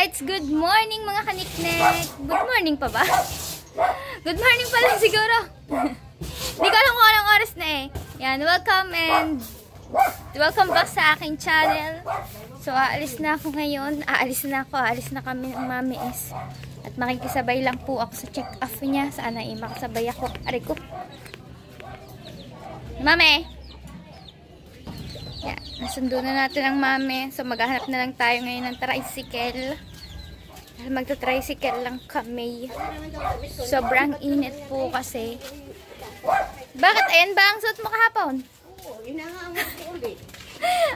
It's good morning mga kaniknek. Good morning pa ba? Good morning pa lang siguro. Hindi ko alam kung anong oras na eh. Yan, welcome back sa aking channel. So, aalis na ako ngayon. Aalis na kami ng Mami S. At makikisabay lang po ako sa check-off niya. Sana makasabay ako. Aray ko. Mami! Yan, nasundo na natin ang Mami. So, maghahanap na lang tayo ngayon ng tricycle. Magta-tricycle lang kami. Sobrang init po kasi. Bakit? Ayan ba ang suot mo kahapon? Oo, inahangat ko ulit.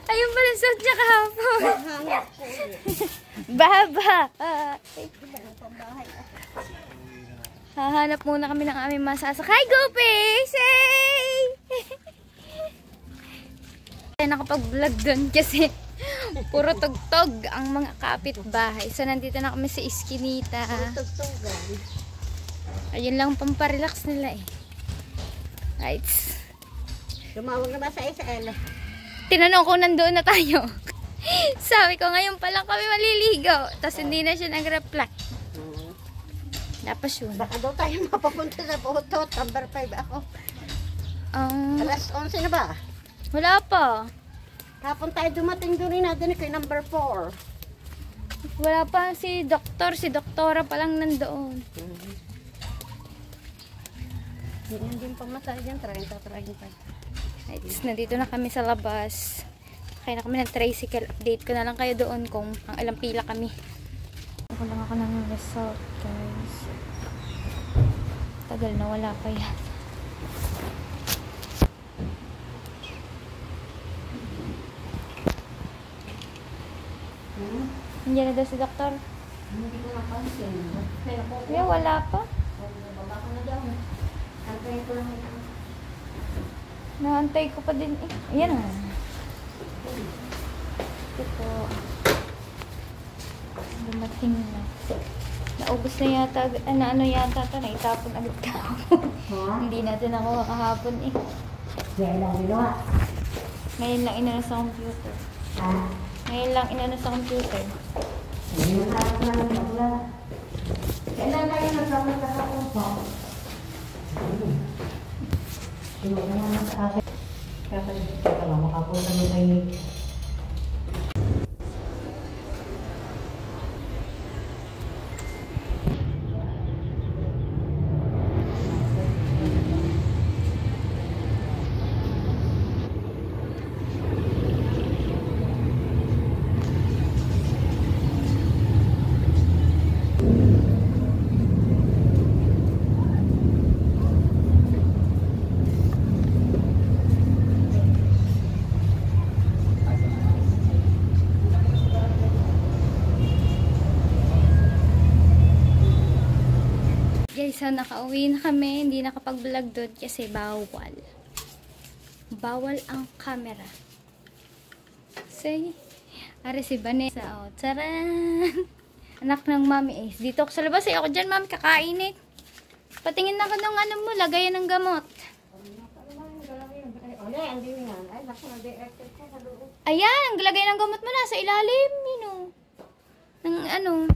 Ayun pala ang suot niya kahapon. Inahangat ko ulit. Baba! Hahanap muna kami ng aming masasakay. Go, Pace! Hey! Nakapag-vlog doon kasi puro tugtog ang mga kapitbahay. So, nandito na kami sa Eskinita. Tugtugan. Ayun lang pamparelax nila eh. Right. Tumawag na ba sa SL? Tinanong ko nandoon na tayo. Sabi ko, ngayon pa lang kami maliligo. Tapos hindi na siya nag-reply. Tapos yun. Baka daw tayo mapapunta sa Boto. Number 5 ako. Alas 11 na ba? Wala pa. Kapon tayo dumating doon rin natin kay number 4. Wala pa si doktor. Si doktora pa lang nandoon. Hindi din pamasaya dyan. 30. Right, nandito na kami sa labas. Kaya na kami ng tricycle. Update ko na lang kayo doon kung ang ilang pila kami. Ako lang ako ng result, guys. Tagal na, wala pa yan. Nandiyan na daw si doktor. Hindi ko napansin. Kaya wala pa. Baba ko na daw. Antayin ko lang ito. Naantay ko pa din eh. Ayan o. Ito. Dumating na. Naubos na yata. Ano yata ito. Naitapon agad kahapon. Hindi natin ako kahapon eh. Ngayon lang ginawa. Ngayon lang inano sa computer. Ngayon lang inano sa computer. Ngayon lang ginawa. Kailan tayo nagkapunta sa kumpa? Hindi naman sa akin. Kasi ka lang makapunta mo kayo. Guys, so nakauwi na kami. Hindi nakapag-vlog doon kasi bawal. Bawal ang camera. Say, ari si Vanessa. Oh, taran! Anak ng Mami Ace. Dito ako sa labas. Ako dyan, Mami, kakainit. Patingin na ka ng ano mo, lagayan ng gamot. Ayan, ang lagayan ng gamot mo nasa ilalim. Yun o. Ng ano.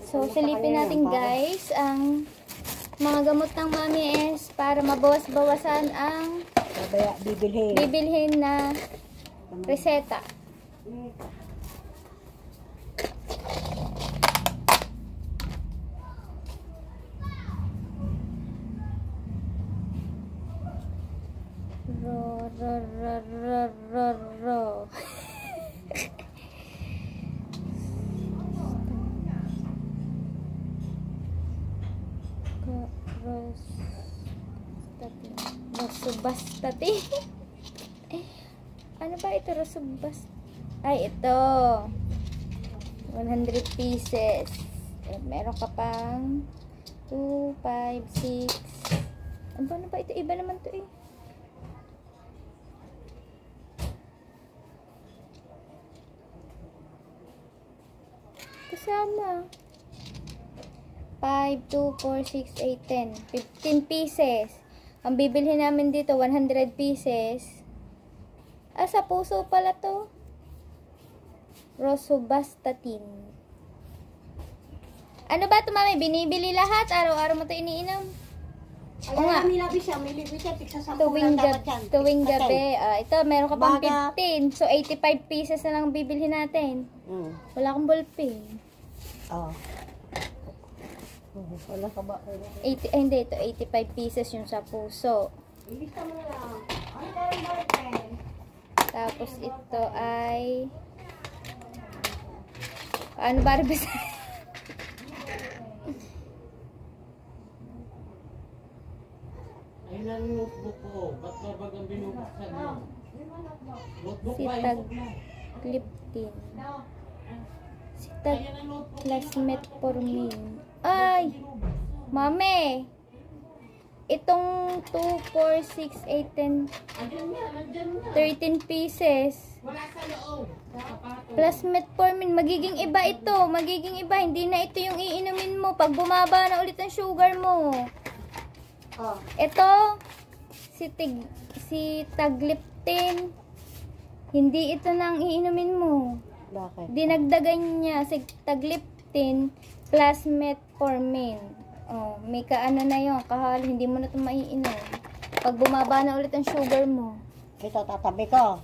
So, silipin natin guys ang mga gamot ng Mami S para mabawas-bawasan ang bibilhin na reseta. Ro. Rosubastati. Ano ba ito? Rosubastati. Ay, ito. 100 pieces. Meron ka pang 2, 5, 6. Ano ba ito? Iba naman to eh. Kasama. 5, 2, 4, 6, 8, 10. 15 pieces. Ang bibilhin namin dito, 100 pieces. Ah, sa puso pala to. Rosuvastatin. Ano ba ito, mami? Binibili lahat? Araw-araw mo ito iniinom? Ay, Oo nga. may labi siya, tigsa 10 Tuwing, lang dapat yan. tuwing Tigsa gabi. Ah, ito, meron ka pang Baga. 15. So, 85 pieces na lang bibilhin natin. 10. Wala akong ballpen. Oo. Wala ka ba? 80, ay, hindi. Ito, 85 pieces yung sa puso. Ilista mo na lang. Ay, meron ba rin? Tapos, ito ay... Ano ba rin bisa? Ayun ang notebook ko. Ba't ba bagang binubuksan mo? Notebook ba? Sitag Gliptin. Sitag Ayan ang notebook. plus metformin. Ay! Mame! Itong 2, 4, 6, 8, 10, Andyan nga, andyan nga. 13 pieces. Wala sa loob. Sapato. Plus metformin. Magiging iba ito. Magiging iba. Hindi na ito yung iinumin mo pag bumaba na ulit ang sugar mo. Oh. Ito, si Tagliptin. Hindi ito na ang iinumin mo. Bakit? Dinagdagan niya si Tagliptin plus metformin. Oh, may kaano na yun. Kahalo, hindi mo na ito maiinom. Pag bumaba na ulit ang sugar mo. Ito, tatabi ko.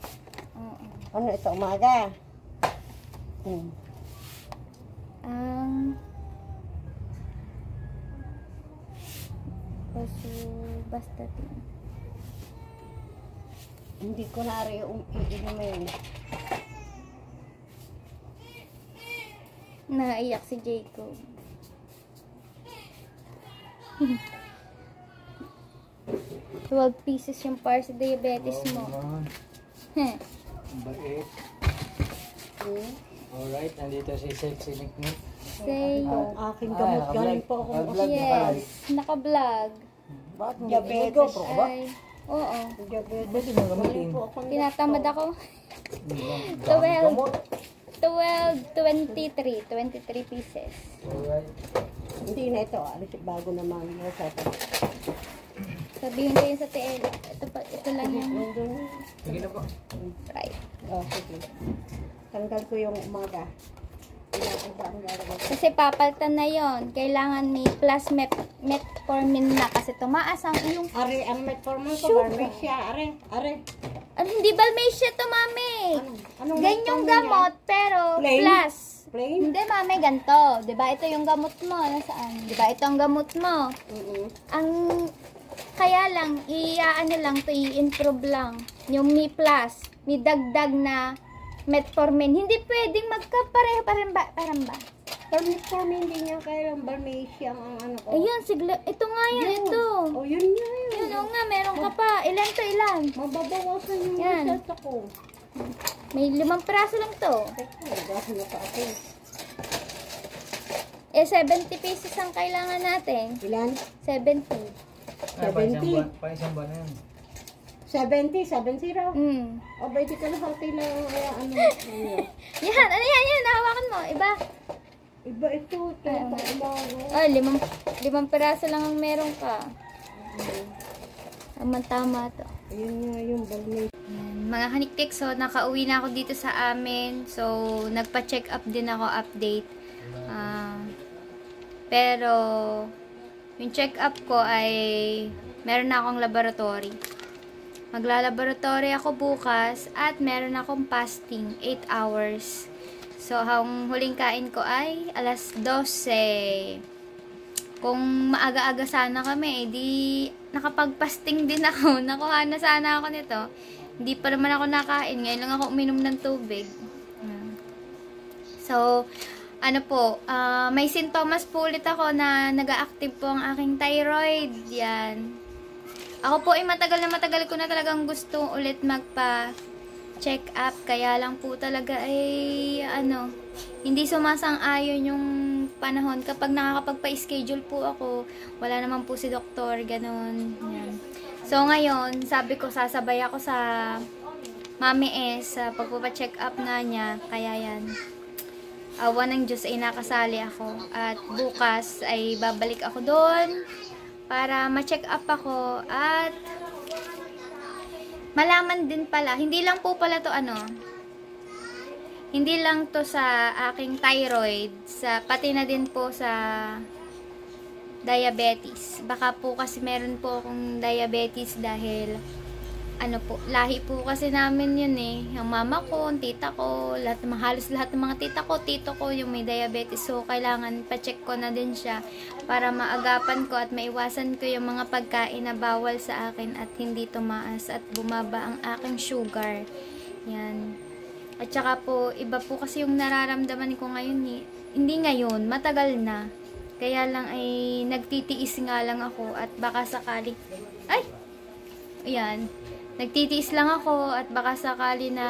Oo. Ano ito, umaga? Ang Rosuvastatin. Hindi ko na rin iinumin. Naiyak si Jacob. 12 pieces yung para sa diabetes mo. Heh. Bait. Alright, nandito si Sexy Nicknick. Say, Ang aking gamot, galing po ako. Nag-vlog na pala. yes, naka-vlog. Bakit mo Diabetes. Ay, oo. Diabetes. Ba't mo gamitin? Galing po akong Tinatamad ako. Dami gamot. 23 pieces. Alright. Hindi na ito, bago naman. Sabihin ko yun sa TL. Ito lang yung Nandun. Sige na po. right. Oh, sige. Tanggal ko yung umaga. Iba ang lalagay. Kasi papalitan na yon. Kailangan may plus metformin na kasi tumaas ang iyong... Are, ang metformin ko, Sugar. Barmesia. Are. Ano, hindi Balmacia to, mami. Anong Ganyong metformin gamot, pero Plain? plus. Plain? Hindi, mami, ganito. Diba ito yung gamot mo? Nasaan? Diba ito ang gamot mo? Ang... Kaya lang, ano lang to, i-improve lang. Yung Mi Plus, may dagdag na metformin. Hindi pwedeng magkapareho, parang ba? Pero metformin, hindi niya kailang Barmesia ang ano ko. Ayun, sigla, ito nga yan, ito. Oh, yun nga yun. Yun, oo nga, meron ka pa. Ilan to, ilan? Mababawasan yung Yan. result ako. May 5 piraso lang to. Teka, nagahan na pa ako. Eh, 70 pieces ang kailangan natin. Ilan? 70. Ah, pa isang 70. buwan. Pa isang buwan na yun. 70? O, ba, iti ka na halti na ano. Yan, ano yan, nahawakan mo. Iba. Iba ito, umaga. Oh, 5 piraso lang ang meron ka. Tama to. Ayun nga yung Barmesia. Mga kaniktik, so nakauwi na ako dito sa amin. So, nagpa-check up din ako, update. Pero, yung check up ko ay meron na akong laboratory. Maglalaboratory ako bukas at meron akong fasting 8 hours. So, ang huling kain ko ay alas 12. Kung maaga-aga sana kami, di nakapag-fasting din ako. Nakuha na sana ako nito. Hindi pa naman ako nakain. Ngayon lang ako uminom ng tubig. So, ano po, may sintomas po ulit ako na nag-a-active po ang aking thyroid. Yan. Ako po ay matagal ko na talagang gusto ulit magpa-check up. Kaya lang po talaga ay, hindi sumasang-ayon yung panahon. Kapag nakakapagpa-schedule po ako, wala naman po si doktor, ganun. Yan. So, ngayon, sabi ko, sasabay ako sa Mami S sa pagpapa-check up nga niya. Kaya yan. Awa ng Diyos ay nakasali ako. At bukas ay babalik ako doon para ma-check up ako at malaman din pala, hindi lang po pala to hindi lang to sa aking thyroid, pati na din po sa diabetes. Baka po kasi meron po akong diabetes dahil lahi po kasi namin yun yung mama ko, tita ko, halos lahat ng mga tita ko, tito ko yung may diabetes. So, kailangan pa-check ko na din siya para maagapan ko at maiwasan ko yung mga pagkain na bawal sa akin at hindi tumaas at bumaba ang aking sugar. Yan. At saka po, iba po kasi yung nararamdaman ko ngayon Hindi ngayon, matagal na. Kaya lang ay nagtitiis nga lang ako at baka sakali... Ay! Ayan. Nagtitiis lang ako at baka sakali na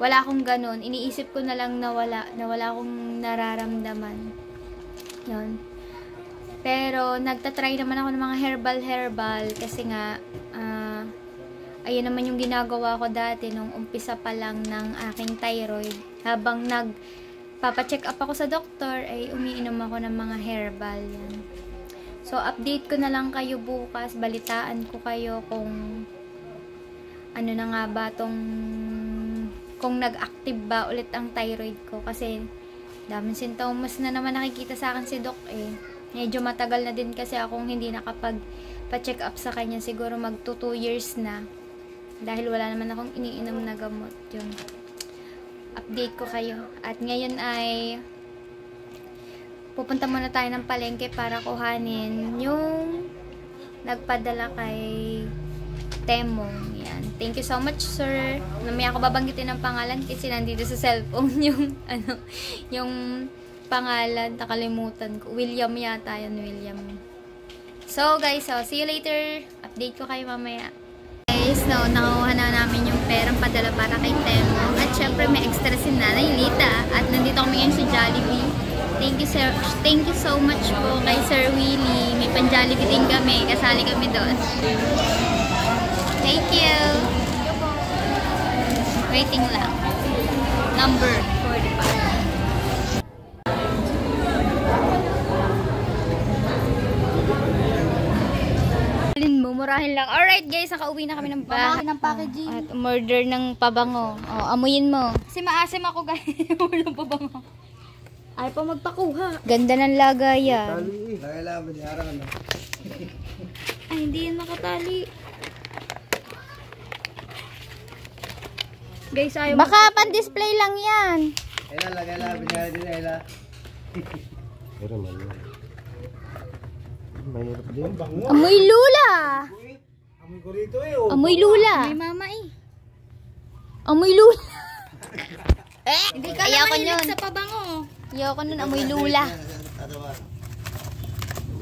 wala akong ganun. Iniisip ko na lang na wala akong nararamdaman. Yun. Pero nagtatry naman ako ng mga herbal kasi nga ayun naman yung ginagawa ko dati nung umpisa pa lang ng aking thyroid. Habang nagpapacheck up ako sa doktor ay umiinom ako ng mga herbal yan. So, update ko na lang kayo bukas. Balitaan ko kayo kung ano na nga ba kung nag-active ba ulit ang thyroid ko. Kasi, daming sintomas na naman nakikita sa akin si Doc Medyo matagal na din kasi akong hindi nakapag-check up sa kanya. Siguro mag 2 years na. Dahil wala naman akong iniinom na gamot. Yun. Update ko kayo. At ngayon ay... pupunta muna tayo ng palengke para kuhanin yung nagpadala kay Temong. Yan. Thank you so much, sir. Namaya ako babanggitin ng pangalan kasi nandito sa cellphone yung pangalan. Nakalimutan ko. William yata yun, William. So, guys, see you later. Update ko kayo mamaya. Guys, nakuha na namin yung perang padala para kay Temong. At syempre, may extra si Nanay Lita. At nandito kami ngayon sa Jollibee. Thank you, sir. Thank you so much po kay Sir Willie. May pan-Jollibee din kami. Kasali kami doon. Thank you. Waiting lang. Number 45. Mumurahin lang. Alright guys, nakauwi na kami ng bahay. Ng packaging. At umorder ng pabango. Amuyin mo. Kasi maasim ako guys. Walang pabango. Ay pa magpakuha. Ganda ng lagayan. Ay, hindi yan makatali. Guys, ayaw. Baka pan-display lang yan. Ela, binayad din Ela. Pero man. Mahirap din. Amoy lula. Amoy ko rito Amoy lula. May mama Amoy lula. Hindi ka naman hilig sa pabango. Ayoko nun, amoy lula. Hindi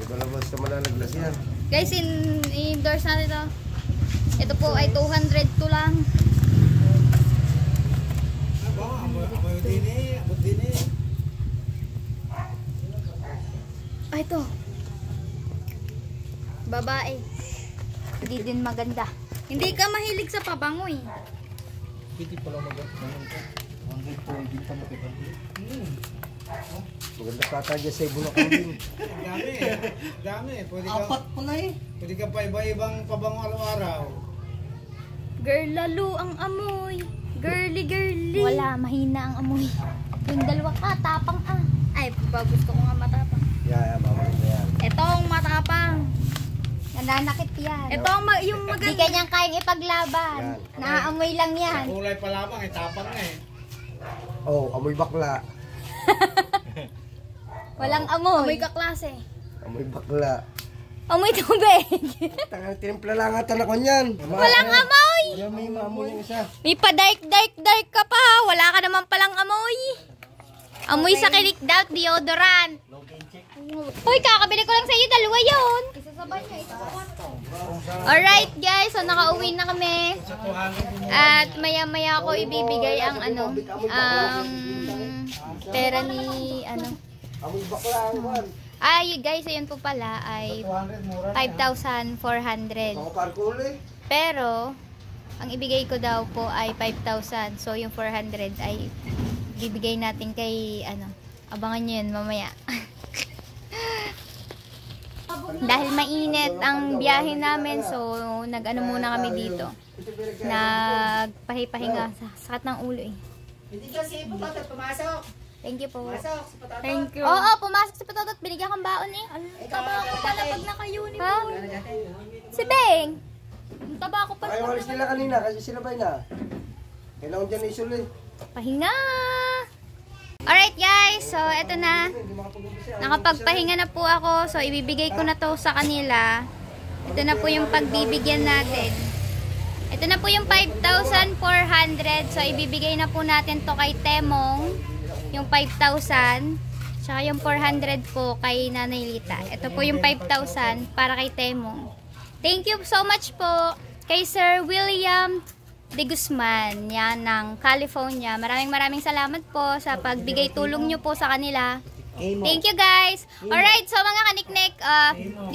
ko lang basta malalaglas yan. Guys, i-endorse natin ito. Ito po ay 200 to lang. Amoy din abot din Ito. Babae. Hindi din maganda. Hindi ka mahilig sa pabango Piti pala maganda ka. Hanggang po, hindi ka makipagod. Maganda kata dyan sa ibon na kambing. Dami. Apat po na Pwede ka pa iba-ibang pabango araw-araw. Girl, lalo ang amoy. Girly. Wala, mahina ang amoy. Yung dalawa ka, tapang Ay, gusto ko nga matapang. Yeah, mamay na yan. Ito ang matapang. Nananakit yan. Ito ang yung maganda. Di kanyang kayang ipaglaban. Yan. Naaamoy lang yan. Sa kulay pa lamang, tapang na Oh, amoy bakla. Walang amoy. Amoy kaklase. Amoy bakla. Amoy tubig. Tangang tinimpla lang ata na kanyan. Walang amoy. Yan may maamoy yung isa. May pa-dark ka pa. Wala ka naman palang amoy. Amoy sa kilik daw, deodorant. Uy, kakabili ko lang sa iyo, dalawa yun. Isasabay niya, ito sa kwarto. Alright guys, so nakauwi na kami. At maya-maya ako ibibigay ang ang pera ni Amoy bakla ang Ay guys, ayun po pala ay 5,400. Mga parkuli. Pero ang ibigay ko daw po ay 5,000. So yung 400 ay bibigay natin kay abangan niyo yun mamaya. Dahil mainit ang biyahe namin, so nag-ano muna kami dito. Nagpahipahinga. Sakit ng ulo eh. Hindi kasi Patotot pumasok. Thank you po. Pumasok si Patotot. Thank you. Oo, pumasok si Patotot. Binigyan kang baon eh. Ang taba ko pala pag naka-uniform. Si Beng. Ang taba ko pala Ay, pag walis nila kanina kasi sinabay na. Kailangan dyan isulin. Pahinga! Alright guys, so eto na. Nakapagpahinga na po ako. So ibibigay ko na to sa kanila. Ito na po yung pagbibigyan natin. Ito na po yung 5,400. So ibibigay na po natin to kay Temong. Yung 5,000. Tsaka yung 400 po kay Nanay Lita. Ito po yung 5,000 para kay Temong. Thank you so much po kay Sir William De Guzman, yan, ng California. Maraming salamat po sa pagbigay tulong nyo po sa kanila. Thank you guys! Alright, so mga kaniknek,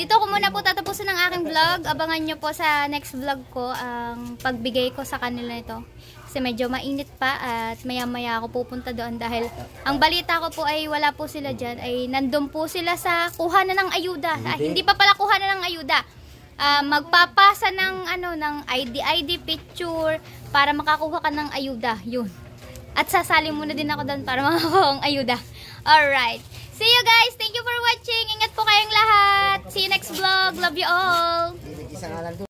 dito ko muna po tatapusin ang aking vlog. Abangan nyo po sa next vlog ko ang pagbigay ko sa kanila nito. Kasi medyo mainit pa at maya-maya ako pupunta doon dahil ang balita ko po ay wala po sila dyan. Ay nandun po sila sa kuhanan ng ayuda. Hindi pa pala kuhanan ng ayuda. Magpapasa ng ng ID picture para makakuha ka ng ayuda, yun. At sasali muna din ako doon para makakuha ng ayuda. Alright. See you guys. Thank you for watching. Ingat po kayong lahat. See you next vlog. Love you all.